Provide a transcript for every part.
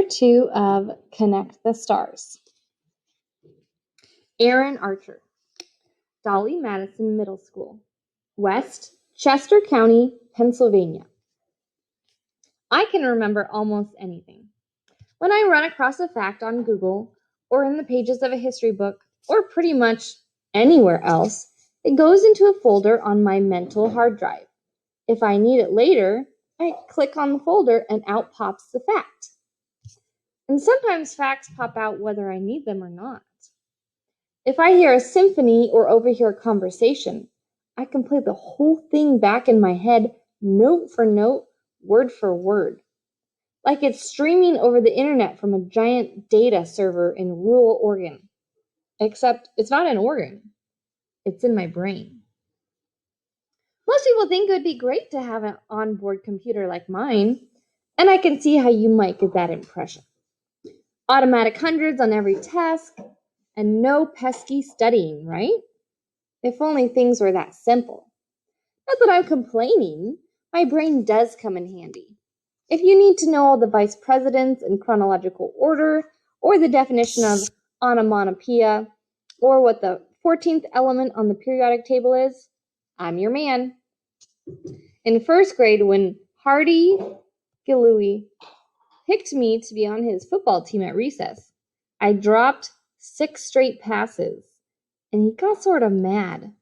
2 of Connect the Stars. Aaron Archer, Dolly Madison Middle School, West Chester County, Pennsylvania. I can remember almost anything. When I run across a fact on Google or in the pages of a history book or pretty much anywhere else, it goes into a folder on my mental hard drive. If I need it later, I click on the folder and out pops the fact. And sometimes facts pop out whether I need them or not. If I hear a symphony or overhear a conversation, I can play the whole thing back in my head, note for note, word for word. Like it's streaming over the internet from a giant data server in rural Oregon. Except it's not in Oregon. It's in my brain. Most people think it would be great to have an onboard computer like mine, and I can see how you might get that impression. Automatic hundreds on every task, and no pesky studying, right? If only things were that simple. Not that I'm complaining, my brain does come in handy. If you need to know all the vice presidents in chronological order, or the definition of onomatopoeia, or what the 14th element on the periodic table is, I'm your man. In first grade, when Hardy Gilui picked me to be on his football team at recess, I dropped 6 straight passes, and he got sort of mad.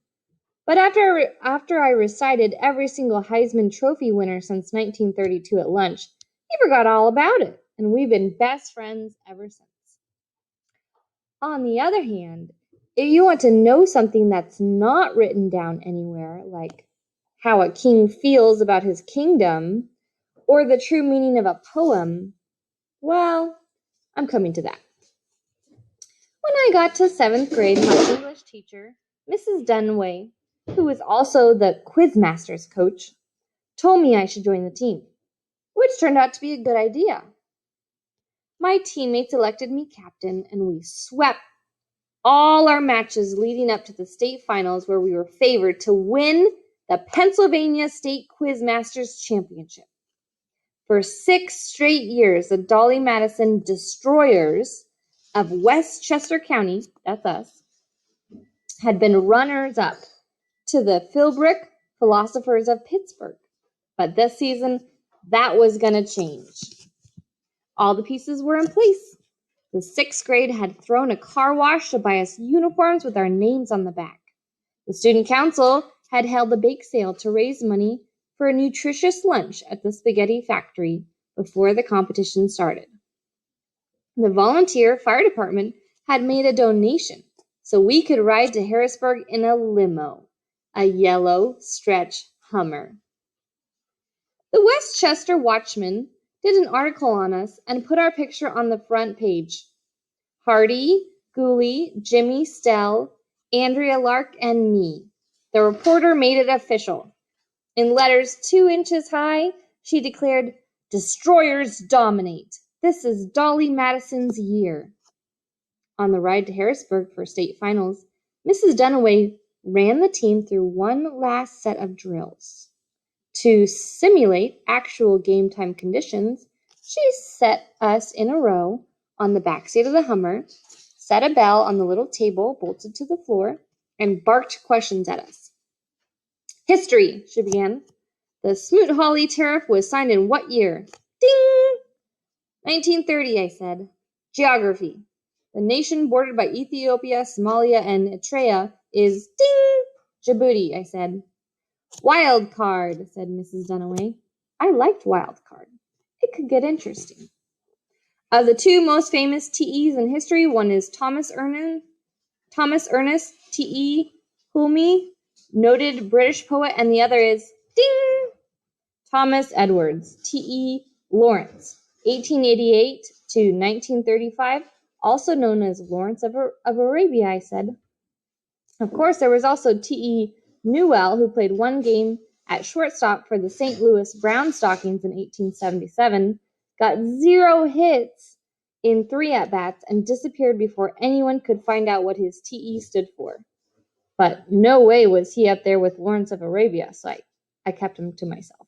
But after I recited every single Heisman Trophy winner since 1932 at lunch, he forgot all about it, and we've been best friends ever since. On the other hand, if you want to know something that's not written down anywhere, like how a king feels about his kingdom, or the true meaning of a poem, well, I'm coming to that. When I got to 7th grade, my English teacher, Mrs. Dunaway, who was also the Quizmaster's coach, told me I should join the team, which turned out to be a good idea. My teammates elected me captain, and we swept all our matches leading up to the state finals, where we were favored to win the Pennsylvania State Quizmasters Championship. For 6 straight years, the Dolly Madison Destroyers of West Chester County, that's us, had been runners-up to the Philbrick Philosophers of Pittsburgh. But this season, that was going to change. All the pieces were in place. The 6th grade had thrown a car wash to buy us uniforms with our names on the back. The student council had held a bake sale to raise money for a nutritious lunch at the spaghetti factory before the competition started. The volunteer fire department had made a donation so we could ride to Harrisburg in a limo, a yellow stretch Hummer. The West Chester Watchman did an article on us and put our picture on the front page. Hardy, Gooley, Jimmy Stell, Andrea Lark, and me. The reporter made it official. In letters 2 inches high, she declared, "Destroyers dominate. This is Dolly Madison's year." On the ride to Harrisburg for state finals, Mrs. Dunaway ran the team through one last set of drills. To simulate actual game time conditions, she set us in a row on the backseat of the Hummer, set a bell on the little table bolted to the floor, and barked questions at us. "History," she began. "The Smoot-Hawley Tariff was signed in what year?" "Ding!" "1930, I said. "Geography. The nation bordered by Ethiopia, Somalia, and Eritrea is ding! Djibouti, I said. "Wild card," said Mrs. Dunaway. I liked wild card. It could get interesting. Of the 2 most famous TEs in history, one is Thomas Ernest T.E. Hulme, noted British poet, and the other is ding! Thomas Edwards T.E. Lawrence, 1888 to 1935, also known as Lawrence of Arabia, I said. Of course, there was also T.E. Newell, who played 1 game at shortstop for the St. Louis Brown Stockings in 1877, got 0 hits in 3 at-bats, and disappeared before anyone could find out what his TE stood for. But no way was he up there with Lawrence of Arabia, so I kept him to myself.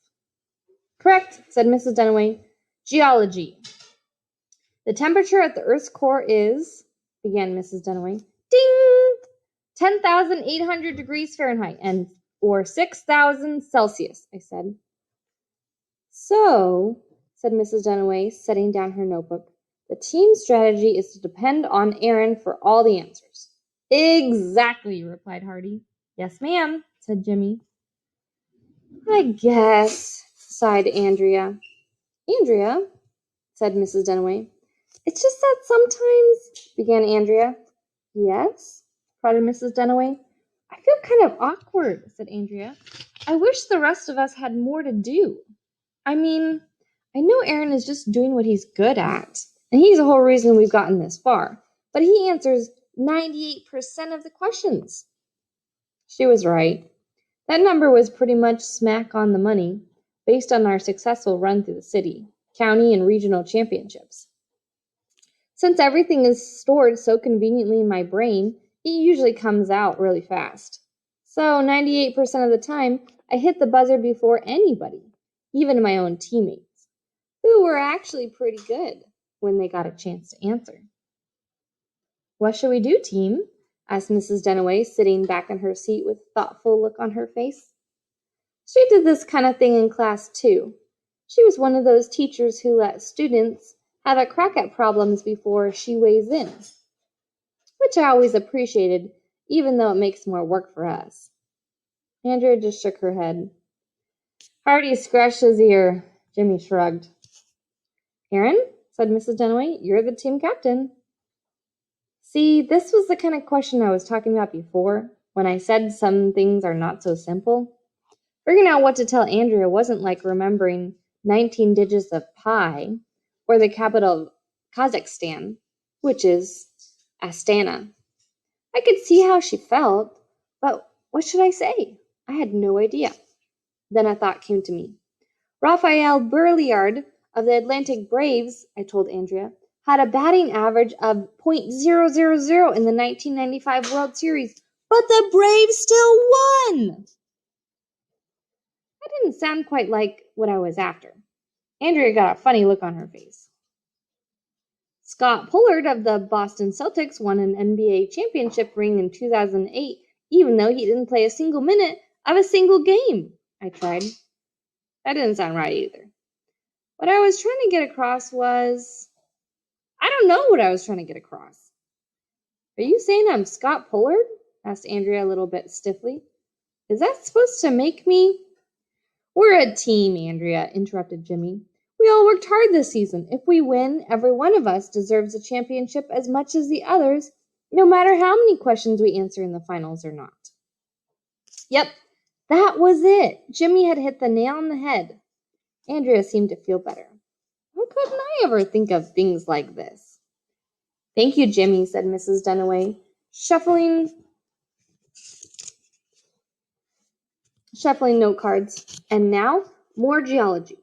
"Correct," said Mrs. Dunaway. "Geology. The temperature at the Earth's core is, began Mrs. Dalloway. Ding! 10,800 degrees Fahrenheit or 6,000 Celsius, I said. So, said Mrs. Dalloway, setting down her notebook, the team's strategy is to depend on Aaron for all the answers. Exactly, replied Hardy. Yes, ma'am, said Jimmy. I guess, sighed Andrea. Andrea, said Mrs. Dalloway. It's just that sometimes, began Andrea. Yes, prodded Mrs. Dalloway. I feel kind of awkward, said Andrea. I wish the rest of us had more to do. I mean, I know Aaron is just doing what he's good at, and he's the whole reason we've gotten this far, but he answers 98% of the questions. She was right. That number was pretty much smack on the money, based on our successful run through the city, county, and regional championships. Since everything is stored so conveniently in my brain, it usually comes out really fast. So 98% of the time, I hit the buzzer before anybody, even my own teammates, who were actually pretty good when they got a chance to answer. What shall we do, team? Asked Mrs. Dalloway, sitting back in her seat with a thoughtful look on her face. She did this kind of thing in class, too. She was one of those teachers who let students have a crack at problems before she weighs in, which I always appreciated, even though it makes more work for us. Andrea just shook her head. Hardy scratched his ear. Jimmy shrugged. Aaron, said Mrs. Dalloway, you're the team captain. See, this was the kind of question I was talking about before, when I said some things are not so simple. Figuring out what to tell Andrea wasn't like remembering 19 digits of pi, or the capital of Kazakhstan, which is Astana. I could see how she felt, but what should I say? I had no idea. Then a thought came to me. Raphael Berliard of the Atlantic Braves, I told Andrea, had a batting average of .000 in the 1995 World Series, but the Braves still won! That didn't sound quite like what I was after. Andrea got a funny look on her face. Scott Pollard of the Boston Celtics won an NBA championship ring in 2008, even though he didn't play a single minute of a single game, I tried. That didn't sound right either. What I was trying to get across was... I don't know what I was trying to get across. Are you saying I'm Scott Pollard? Asked Andrea a little bit stiffly. Is that supposed to make me... We're a team, Andrea, interrupted Jimmy. We all worked hard this season. If we win, every one of us deserves a championship as much as the others, no matter how many questions we answer in the finals or not. Yep, that was it. Jimmy had hit the nail on the head. Andrea seemed to feel better. Why couldn't I ever think of things like this? Thank you, Jimmy, said Mrs. Dalloway, shuffling note cards. And now, more geology.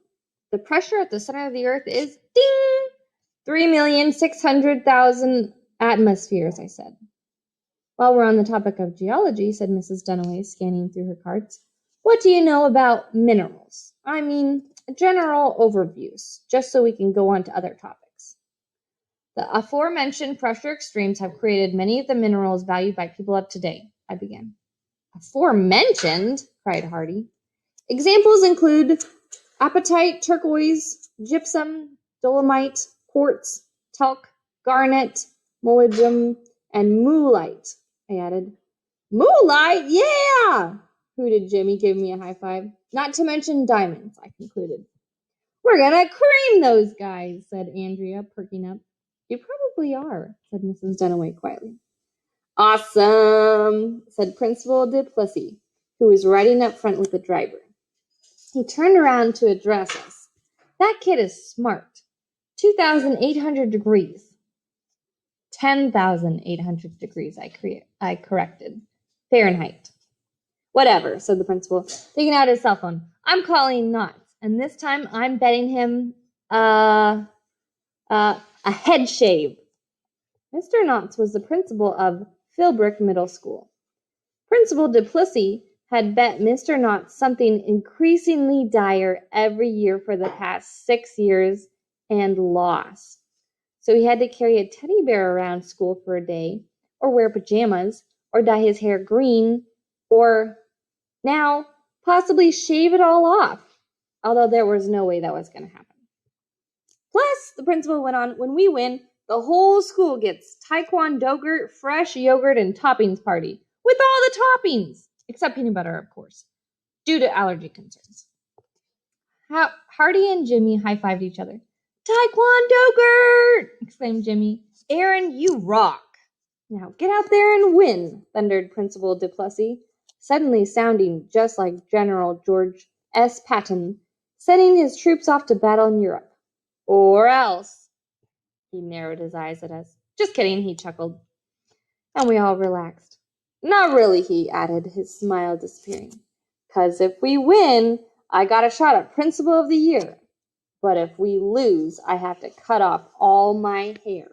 The pressure at the center of the Earth is, ding, 3,600,000 atmospheres, I said. While we're on the topic of geology, said Mrs. Dalloway, scanning through her cards, what do you know about minerals? I mean, general overviews, just so we can go on to other topics. The aforementioned pressure extremes have created many of the minerals valued by people of today, I began. Aforementioned? Cried Hardy. Examples include apatite, turquoise, gypsum, dolomite, quartz, talc, garnet, molybdenum, and moolite, I added. Moolite? Yeah! Hooted Jimmy, giving me a high five. Not to mention diamonds, I concluded. We're gonna cream those guys, said Andrea, perking up. You probably are, said Mrs. Dalloway quietly. Awesome, said Principal Duplessis, who was riding up front with the driver. He turned around to address us. That kid is smart. 2,800 degrees. 10,800 degrees, I corrected. Fahrenheit. Whatever, said the principal, taking out his cell phone. I'm calling Knots, and this time I'm betting him a head shave. Mr. Knots was the principal of Philbrook Middle School. Principal Duplessis had bet Mr. Knots something increasingly dire every year for the past 6 years and lost. so he had to carry a teddy bear around school for a day, or wear pajamas, or dye his hair green, or now possibly shave it all off, although there was no way that was going to happen. Plus, the principal went on, when we win, the whole school gets taekwondo, fresh yogurt, and toppings party, with all the toppings, except peanut butter, of course, due to allergy concerns. Hardy and Jimmy high-fived each other. Taekwondo! Exclaimed Jimmy. Aaron, you rock. Now get out there and win, thundered Principal Duplessis, suddenly sounding just like General George S. Patton, sending his troops off to battle in Europe. Or else. He narrowed his eyes at us. Just kidding, he chuckled. And we all relaxed. Not really, he added, his smile disappearing. 'Cause if we win, I got a shot at Principal of the Year. But if we lose, I have to cut off all my hair.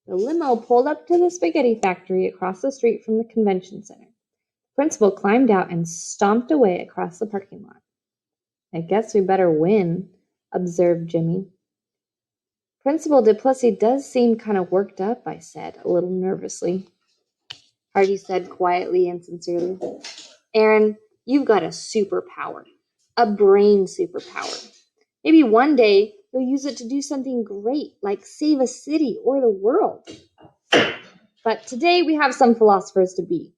The limo pulled up to the spaghetti factory across the street from the convention center. The principal climbed out and stomped away across the parking lot. I guess we better win, observed Jimmy. Principal Duplessis does seem kind of worked up, I said, a little nervously. Hardy said quietly and sincerely, Aaron, you've got a superpower, a brain superpower. Maybe one day you'll use it to do something great, like save a city or the world. But today we have some philosophers to be.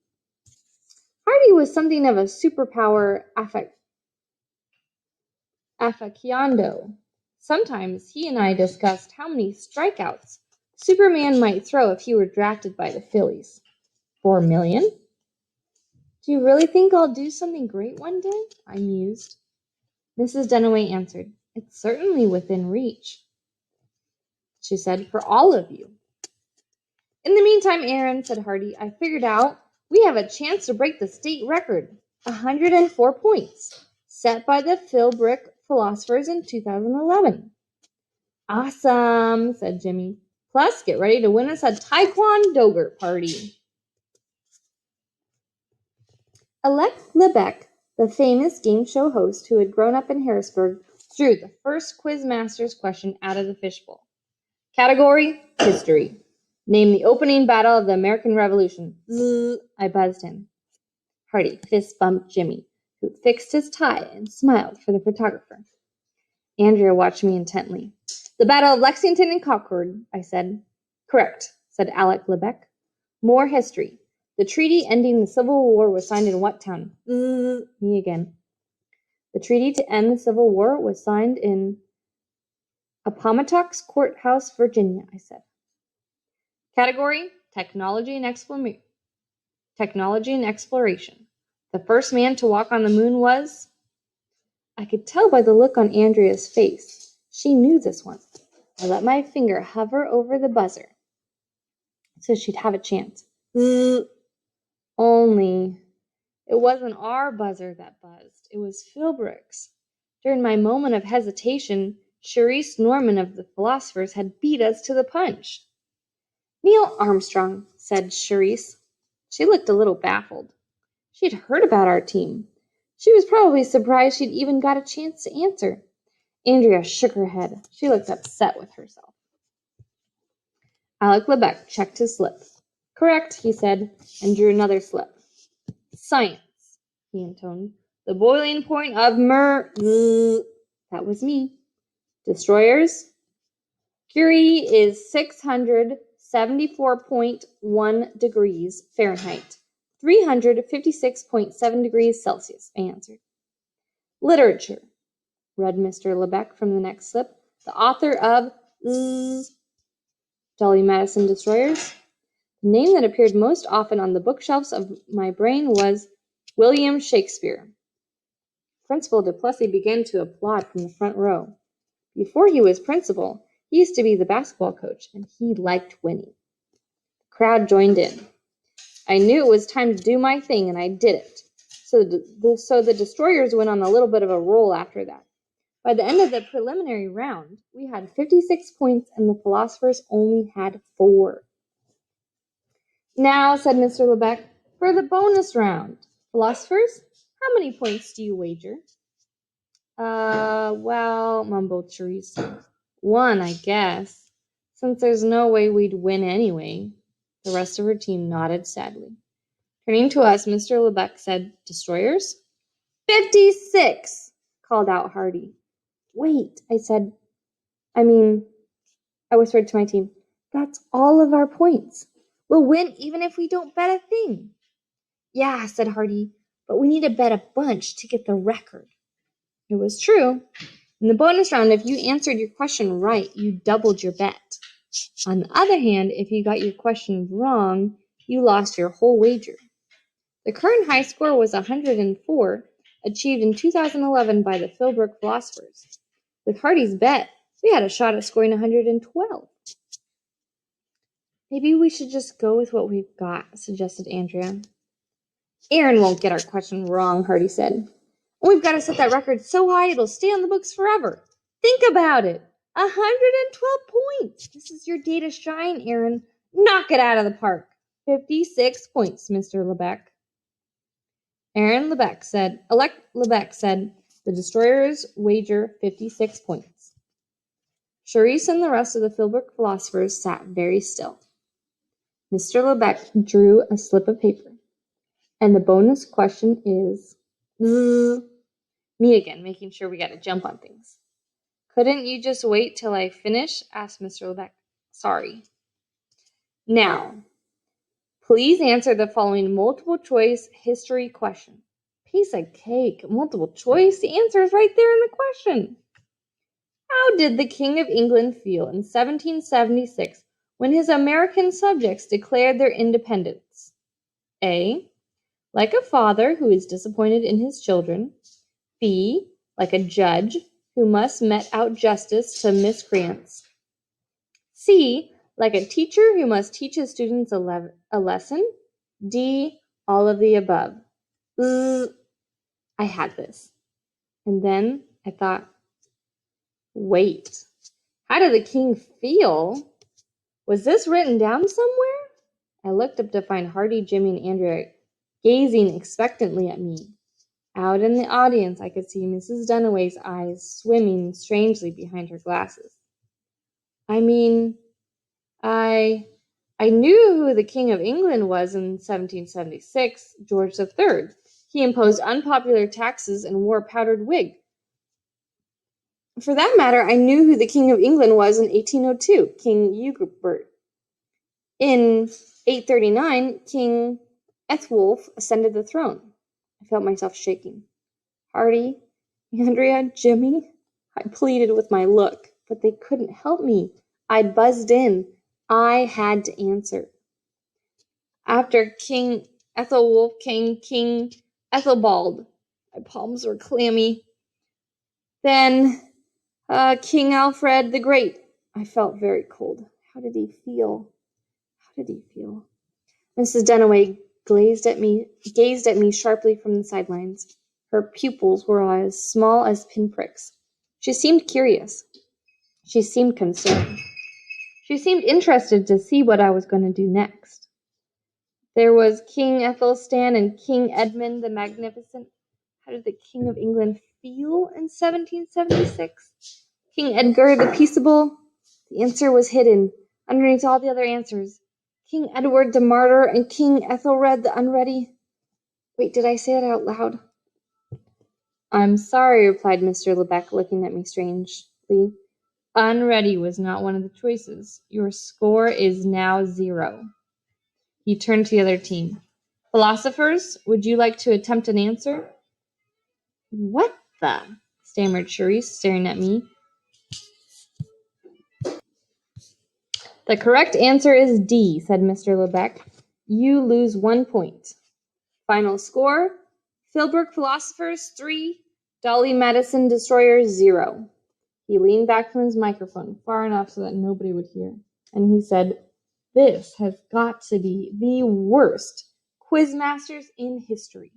Hardy was something of a superpower aficionado. Sometimes he and I discussed how many strikeouts Superman might throw if he were drafted by the Phillies. 4 million? Do you really think I'll do something great one day? I mused. Mrs. Dunaway answered, It's certainly within reach. She said, for all of you. In the meantime, Aaron, said Hardy, I figured out we have a chance to break the state record, 104 points, set by the Philbrick philosophers in 2011. Awesome, said Jimmy. Plus, get ready to win us a taekwondo party. Alec Lebec, the famous game show host who had grown up in Harrisburg, drew the first Quizmaster's question out of the fishbowl. Category, history. Name the opening battle of the American Revolution. I buzzed him. Hardy fist bumped Jimmy, who fixed his tie and smiled for the photographer. Andrea watched me intently. The Battle of Lexington and Concord, I said. Correct, said Alec Lebec. More history. The treaty ending the Civil War was signed in what town? Me again. The treaty to end the Civil War was signed in Appomattox Courthouse, Virginia, I said. Category, technology and exploration. The first man to walk on the moon was... I could tell by the look on Andrea's face. She knew this one. I let my finger hover over the buzzer so she'd have a chance. Only it wasn't our buzzer that buzzed. It was Philbrick's. During my moment of hesitation, Charisse Norman of the philosophers had beat us to the punch. Neil Armstrong, said Charisse. She looked a little baffled. She'd heard about our team. She was probably surprised she'd even got a chance to answer. Andrea shook her head. She looked upset with herself. Alec Lebec checked his slip. Correct, he said, and drew another slip. Science, he intoned. The boiling point of That was me. Destroyers? Curie is 674.1 degrees Fahrenheit. 356.7 degrees Celsius, I answered. Literature, read Mr. Lebec from the next slip. The author of Dolly Madison Destroyers. The name that appeared most often on the bookshelves of my brain was William Shakespeare. Principal Duplessis began to applaud from the front row. Before he was principal, he used to be the basketball coach, and he liked winning. The crowd joined in. I knew it was time to do my thing, and I did it. So the Destroyers went on a little bit of a roll after that. By the end of the preliminary round, we had 56 points, and the philosophers only had 4. Now, said Mr. Lebec, for the bonus round. Philosophers, how many points do you wager? Well, mumbled Charisse. 1, I guess, since there's no way we'd win anyway. The rest of her team nodded sadly. Turning to us, Mr. Lebec said, "Destroyers?" 56, called out Hardy. Wait, I whispered to my team, "That's all of our points. We'll win even if we don't bet a thing." "Yeah," said Hardy, "but we need to bet a bunch to get the record." It was true. In the bonus round, if you answered your question right, you doubled your bet. On the other hand, if you got your question wrong, you lost your whole wager. The current high score was 104, achieved in 2011 by the Philbrook philosophers. With Hardy's bet, we had a shot at scoring 112. "Maybe we should just go with what we've got," suggested Andrea. "Aaron won't get our question wrong," Hardy said. "We've got to set that record so high it'll stay on the books forever. Think about it. 112 points. This is your day to shine, Aaron. Knock it out of the park." 56 points, Mr. Lebec. Elect Lebec said, "The Destroyers wager 56 points." Charisse and the rest of the Philbrook philosophers sat very still. Mr. Lebec drew a slip of paper. "And the bonus question is..." Me again, making sure we got to jump on things. "Couldn't you just wait till I finish?" asked Mr. Lebec. "Sorry." "Now, please answer the following multiple choice history question." Piece of cake. Multiple choice? The answer is right there in the question. How did the King of England feel in 1776 when his American subjects declared their independence? A. Like a father who is disappointed in his children. B. Like a judge who must mete out justice to miscreants. C. Like a teacher who must teach his students a lesson. D. All of the above. I had this. And then I thought, wait, how did the king feel? Was this written down somewhere? I looked up to find Hardy, Jimmy, and Andrea gazing expectantly at me. Out in the audience, I could see Mrs. Duniway's eyes swimming strangely behind her glasses. I knew who the King of England was in 1776, George III. He imposed unpopular taxes and wore a powdered wig. For that matter, I knew who the King of England was in 1802, King Egbert. In 839, King Ethelwulf ascended the throne. I felt myself shaking. Hardy, Andrea, Jimmy, I pleaded with my look, but they couldn't help me. I'd buzzed in. I had to answer. After King Ethelwulf came King Ethelbald. My palms were clammy. Then King Alfred the Great. I felt very cold. How did he feel? Mrs. Duniway gazed at me sharply from the sidelines. Her pupils were as small as pinpricks. She seemed curious. She seemed concerned. She seemed interested to see what I was going to do next. There was King Ethelstan and King Edmund the Magnificent. How did the King of England feel in 1776? King Edgar the Peaceable? The answer was hidden underneath all the other answers. King Edward the Martyr and King Ethelred the Unready. Wait, did I say that out loud? "I'm sorry," replied Mr. Lebec, looking at me strangely. "Unready was not one of the choices. Your score is now 0. He turned to the other team. "Philosophers, would you like to attempt an answer?" "What the?" stammered Charisse, staring at me. "The correct answer is D," said Mr. Lebec. "You lose 1 point. Final score, Philbrook Philosophers 3, Dolly Madison Destroyers 0. He leaned back from his microphone far enough so that nobody would hear, and he said, "This has got to be the worst Quizmasters in history."